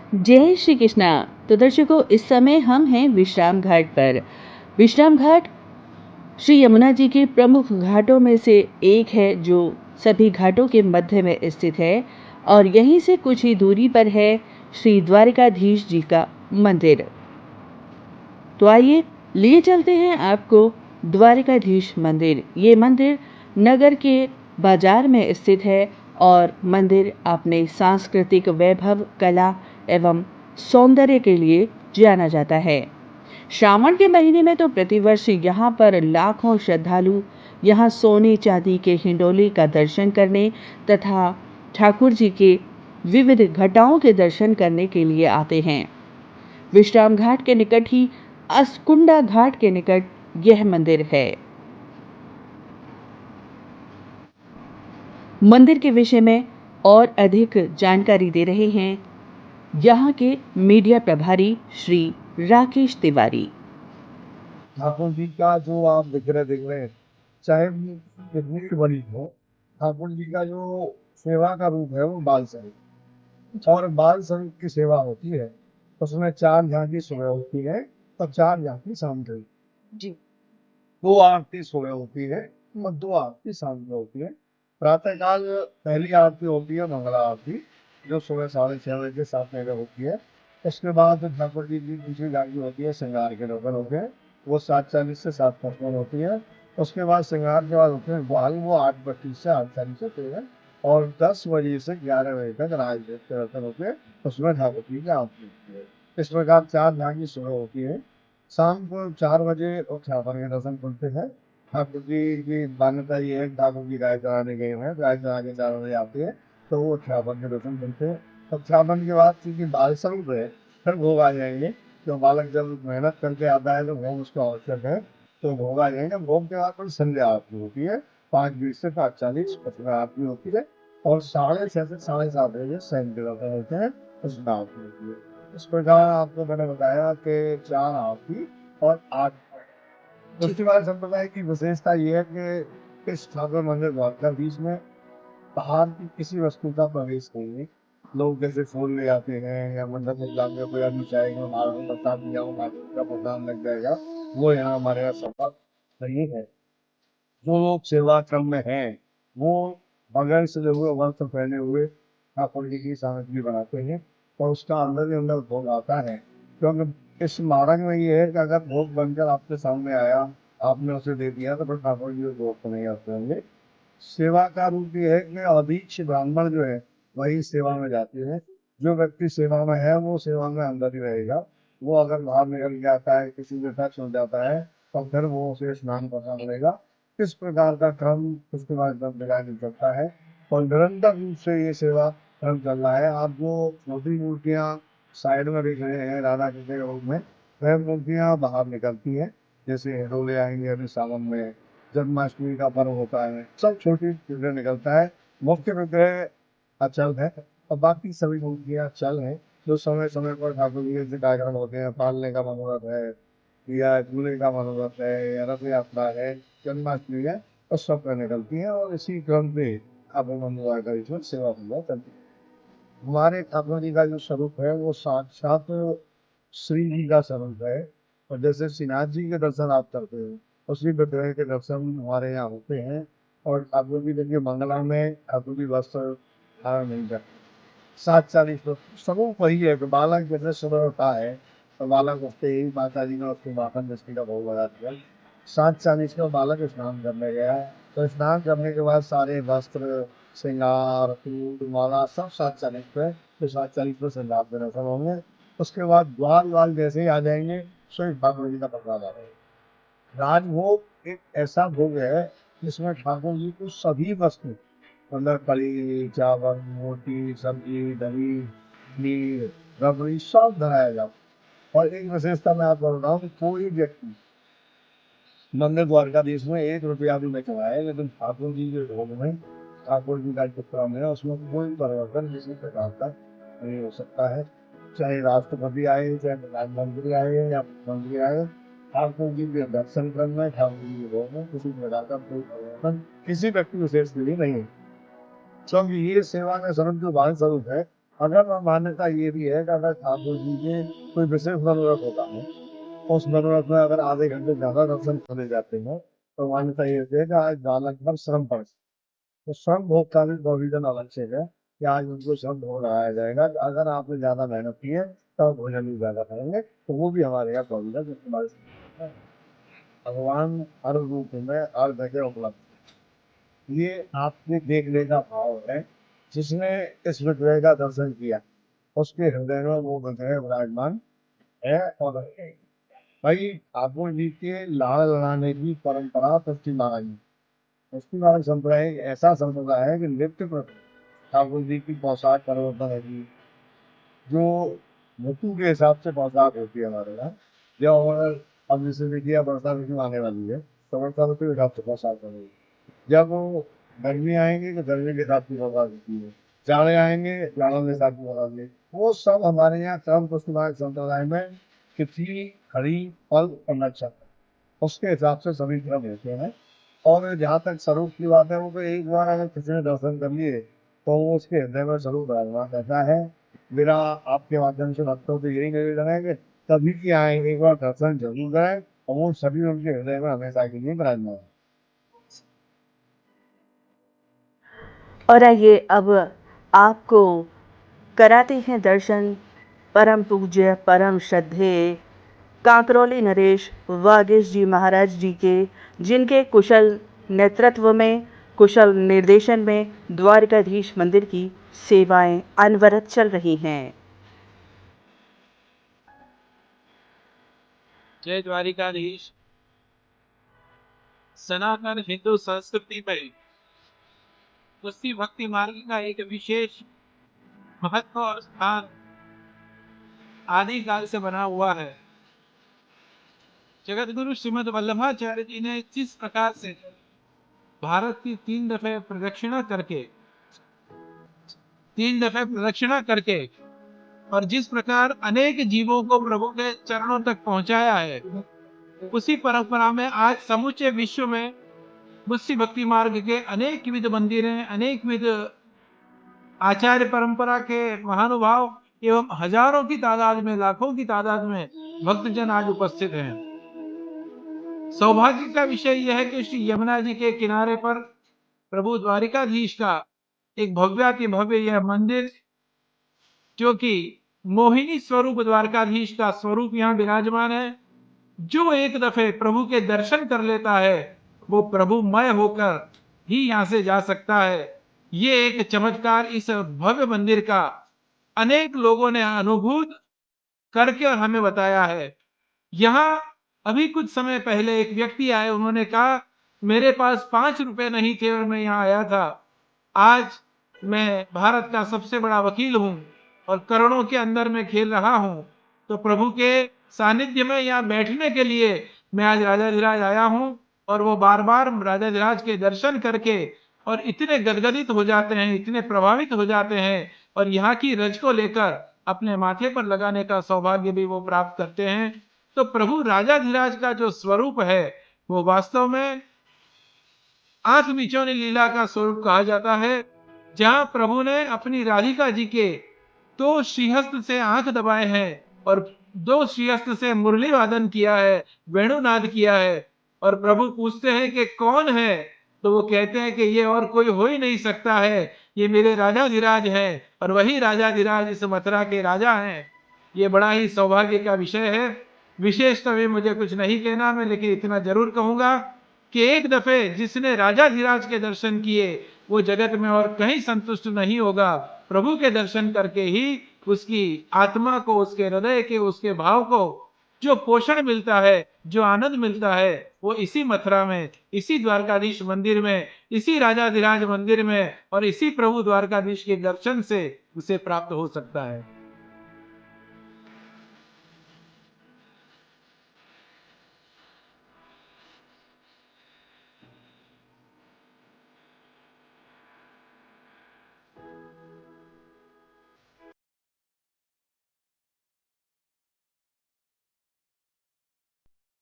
जय श्री कृष्णा। तो दर्शकों, इस समय हम हैं विश्राम घाट पर। विश्राम घाट श्री यमुना जी के प्रमुख घाटों में से एक है, जो सभी घाटों के मध्य में स्थित है, और यहीं से कुछ ही दूरी पर है श्री द्वारिकाधीश जी का मंदिर। तो आइए लिए चलते हैं आपको द्वारिकाधीश मंदिर। ये मंदिर नगर के बाजार में स्थित है और मंदिर अपने सांस्कृतिक वैभव, कला एवं सौंदर्य के लिए जाना जाता है। श्रावण के महीने में तो प्रतिवर्ष यहाँ पर लाखों श्रद्धालु यहाँ सोने चांदी के हिंडोले का दर्शन करने तथा ठाकुर जी के विविध घटाओं के दर्शन करने के लिए आते हैं। विश्राम घाट के निकट ही अस्कुंडा घाट के निकट यह मंदिर है। मंदिर के विषय में और अधिक जानकारी दे रहे हैं यहाँ के मीडिया प्रभारी श्री राकेश तिवारी। ठाकुर जी का जो आप देख रहे हैं, चाहे वो कितनी भी बड़ी हो, ठाकुर जी का जो सेवा का रूप है वो बाल स्वरूप, और बाल स्वरूप की सेवा होती है। उसमें 4 झांकी सुबह होती है और 4 झांकी शाम को जी। 2 आरती सुबह होती है और 2 आरती शाम को होती है। प्रातः काल पहली आरती होती है मंगला आरती, जो सुबह 6:30 बजे 7 बजे होती है। उसके बाद ठाकुर जी की दूसरी झांकी होती है श्रृंगार के दर्शन होते हैं, वो 7:40 से 7:55 होती है। उसके बाद श्रृंगार के बाद होते हैं बहाल, वो 8:32 से 8:40 होते हैं, और 10 बजे से 11 बजे तक राज के दर्शन होते हैं। उसमें ठाकुर जी की आरती होती है। इस प्रकार 4 झांकी सुबह होती है। शाम को 4 बजे और ठाकुर के दर्शन खुलते हैं। ठाकुर जी की मान्यता ये है कि ठाकुर जी गाय चराने गए हुए हैं, गाय चरा के 4 बजे आते हैं, तो वो छावन के दर्शन करते हैं। तब छावन के बाद क्योंकि बाल स्वरूप है, फिर भोग आ जाएंगे। तो बालक जब मेहनत करके आता है तो भोग उसका आवश्यक है, तो भोग आ जाएंगे। भोग के बाद फिर संध्या आरती होती है, 5:20 से 5:40 उसमें आरती होती है, और 6:30 से 7:30 बजे सैन के दर्शन होते हैं, उसमें आरती होती है। इस प्रकार आपको मैंने बताया कि 4 आरती और 8। उसके बाद संप्रदाय की विशेषता ये है कि इस ठाकुर मंदिर द्वारकाधीश में बाहर की किसी वस्तु का प्रवेश नहीं है। लोग जैसे फूल ले आते हैं या मंडप में जाके कोई आदमी चाहेगा मार्बल प्रसाद दिया हो, मार्बल का प्रोग्राम लग जाएगा, वो यहाँ हमारे यहाँ संभव नहीं है। जो लोग सेवा क्रम में हैं, वो बगैर सजे हुए वस्त्र पहने हुए ठाकुर जी की सामग्री बनाते हैं, और उसका अंदर ही अंदर भोग आता है। क्योंकि इस मार्ग में ये है कि अगर भोग बनकर आपके सामने आया, आपने उसे दे दिया, तो फिर ठाकुर जी उस भोग को नहीं आते होंगे। सेवा का रूप ये है कि अधीक्ष ब्राह्मण जो है वही सेवा में जाते हैं। जो व्यक्ति सेवा में है वो सेवा में अंदर ही रहेगा। वो अगर बाहर निकल जाता है, किसी के टच हो जाता है, तो फिर वो उसे स्नान करना पड़ेगा। इस प्रकार का क्रम उसके बाद निगरानी करता है, और निरंतर रूप से ये सेवा क्रम चल रहा है। आप जो छोटी मूर्तियाँ साइड में देख रहे हैं राधा कृष्ण के रूप में, वह मूर्तियाँ बाहर निकलती हैं। जैसे हिडोले आएंगे अभी सावन में, जन्माष्टमी का पर्व होता है, सब छोटी चीजें निकलता है। मुख्य विग्रह अचल है, और बाकी सभी मूर्तियाँ चल हैं। जो समय समय पर ठाकुर जी के कार्यक्रम होते हैं, पालने का मनोरथ है, या झूले का मनोरथ है, या रथ यात्रा है, जन्माष्टमी है, उस सब पर निकलती है, और इसी क्रम में ठाकुर मंदिर का इसमें सेवा पूजा चलती है। हमारे ठाकुर जी का जो स्वरूप है वो साक्षात श्री जी का स्वरूप है, और जैसे श्रीनाथ जी के दर्शन आप करते हो, उसी विग्रह के दर्शन हमारे यहाँ होते हैं। और ठाकुर जी देखिए मंगला में ठाकुर जी वस्त्र धारण नहीं करते। 7:40 तो स्वरूप वही है कि बालक जैसे सुबह होता है, तो बालक उठते ही माता जी ने उसको माखन मिश्री का भोग लगा दिया। 7:40 का बालक स्नान करने गया, तो स्नान करने के बाद सारे वस्त्र, श्रृंगार, फूल माला सब 7:40 पे, तो 7:40 पे श्रृंगार के दर्शन होंगे। उसके बाद द्वार द्वार जैसे ही आ जाएंगे, स्वयं ठाकुर जी का प्रसाद आ जाएगा। राजभोग एक ऐसा भोग है जिसमें ठाकुर जी को सभी वस्तु, मतलब कढ़ी चावल रोटी सब्जी दही पनीर रबड़ी सब धराया जाता। और एक विशेषता मैं आपको बताऊँ कि कोई व्यक्ति मंदिर द्वारकाधीश में 1 रुपया भी नहीं चढ़ाए, लेकिन ठाकुर जी के भोग में, ठाकुर जी का जो क्रम है उसमें कोई परिवर्तन किसी प्रकार का नहीं हो सकता है। चाहे राष्ट्रपति आए, चाहे प्रधानमंत्री आए या मुख्यमंत्री आए, ठाकुर जी के दर्शन करना, ठाकुर जी के भोग में किसी प्रकार का कोई परिवर्तन किसी व्यक्ति विशेष के लिए नहीं है। क्योंकि ये सेवा का स्वरूप जो बाल स्वरूप है, अगर मान्यता ये भी है कि अगर ठाकुर जी के कोई विशेष मनोरथ होता है, उस मनोरथ में अगर आधे घंटे ज़्यादा दर्शन चले जाते हैं, तो मान्यता ये होती है कि आज बालक पर श्रम पड़, तो श्रम भोग का भी प्रोविजन अलग से है कि आज उनको श्रम भोग लगाया जाएगा। अगर आपने ज़्यादा मेहनत की है, तब भोजन भी ज़्यादा करेंगे, तो वो भी हमारे यहाँ प्रोविजन इस्तेमाल है। भगवान हर रूप में हर जगह उपलब्ध है। ये आपके देखने का भाव है, जिसने इस विग्रह का दर्शन किया, उसके हृदय में वो विग्रह विराजमान है। और भाई ठाकुर जी के लाड़ लड़ाने की परंपरा पश्चिम बंगाल में, पश्चिम बंगाल संप्रदाय एक ऐसा संप्रदाय है कि नृत्य पर ठाकुर जी की पोशाक परिवर्तन होगी, जो ऋतु के हिसाब से पोशाक होती है हमारे यहाँ। जो हमारा अब जैसे देखिए वर्षा ऋतु आने वाली है, तो वर्षा ऋतु के हिसाब से पोशाक करेगी। जब वो गर्मी आएंगे तो गर्मी के हिसाब से पोशाक होती है, जाड़े आएंगे जाड़ों के हिसाब से पोशाक होती है। वो सब हमारे यहाँ कर्म पुष्टमार्ग संप्रदाय में तिथि, घड़ी, फल और नक्षत्र उसके हिसाब से सभी क्रम होते हैं। और जहाँ तक स्वरूप की बात है, वो तो एक बार अगर किसी ने दर्शन कर लिए, तो वो उसके हृदय में स्वरूप विराजमान रहता है। मेरा आपके माध्यम से भक्तों को यही निवेदन है कि सभी की आए एक बार दर्शन जरूर करें, और वो सभी उनके हृदय में हमेशा के लिए विराजमान है। और आइए अब आपको कराते हैं दर्शन परम पूज्य परम श्रद्धेय कांकरोली नरेश वागीश जी महाराज जी के, जिनके कुशल नेतृत्व में, कुशल निर्देशन में द्वारकाधीश मंदिर की सेवाएं अनवरत चल रही हैं। जय द्वारिकाधीश। सनातन हिंदू संस्कृति में उसी भक्ति मार्ग का एक विशेष महत्व और स्थान आदिकाल से बना हुआ है। जगत गुरु श्रीमद वल्लभाचार्य जी ने जिस प्रकार से भारत की 3 दफे प्रदक्षिणा करके और जिस प्रकार अनेक जीवों को प्रभु के चरणों तक पहुंचाया है, उसी परंपरा में आज समूचे विश्व में मुस्सी भक्ति मार्ग के अनेक विध मंदिर, अनेक विध आचार्य परंपरा के महानुभाव एवं हजारों की तादाद में, लाखों की तादाद में भक्तजन आज उपस्थित हैं। सौभाग्य का विषय यह है कि श्री यमुना जी के किनारे पर प्रभु द्वारिकाधीश का एक भव्याति भव्य यह मंदिर, जो कि मोहिनी स्वरूप द्वारकाधीश का स्वरूप यहाँ विराजमान है। जो एक दफे प्रभु के दर्शन कर लेता है, वो प्रभुमय होकर ही यहाँ से जा सकता है। ये एक चमत्कार इस भव्य मंदिर का अनेक लोगों ने अनुभूत करके और हमें बताया है। यहाँ अभी कुछ समय पहले एक व्यक्ति आए, उन्होंने कहा मेरे पास 5 रुपए नहीं थे और मैं यहाँ आया था। आज मैं भारत का सबसे बड़ा वकील हूँ और करोड़ों के अंदर में खेल रहा हूँ, तो प्रभु के सानिध्य में यहाँ बैठने के लिए मैं आज राजाधिराज आया हूँ। और वो बार बार राजाधिराज के दर्शन करके और इतने गदगदित हो जाते हैं, इतने प्रभावित हो जाते हैं, और यहाँ की रज को लेकर अपने माथे पर लगाने का सौभाग्य भी वो प्राप्त करते हैं। तो प्रभु राजाधिराज का जो स्वरूप है, वो वास्तव में आंख मिचौनी लीला का स्वरूप कहा जाता है, जहां प्रभु ने अपनी राधिका जी के 2 श्रीहस्त से आंख दबाए हैं और 2 श्रीहस्त से मुरली वादन किया है, वेणुनाद किया है। और प्रभु पूछते हैं कि कौन है, तो वो कहते हैं कि ये और कोई हो ही नहीं सकता है, ये मेरे राजाधिराज हैं, और वही राजाधिराज इस मथुरा के राजा हैं। ये बड़ा ही सौभाग्य का विषय है। विशेषतः में मुझे कुछ नहीं कहना, मैं लेकिन इतना जरूर कहूंगा कि एक दफे जिसने राजाधिराज के दर्शन किए, वो जगत में और कहीं संतुष्ट नहीं होगा। प्रभु के दर्शन करके ही उसकी आत्मा को, उसके हृदय के, उसके भाव को जो पोषण मिलता है, जो आनंद मिलता है, वो इसी मथुरा में, इसी द्वारकाधीश मंदिर में, इसी राजाधिराज मंदिर में और इसी प्रभु द्वारकाधीश के दर्शन से उसे प्राप्त हो सकता है।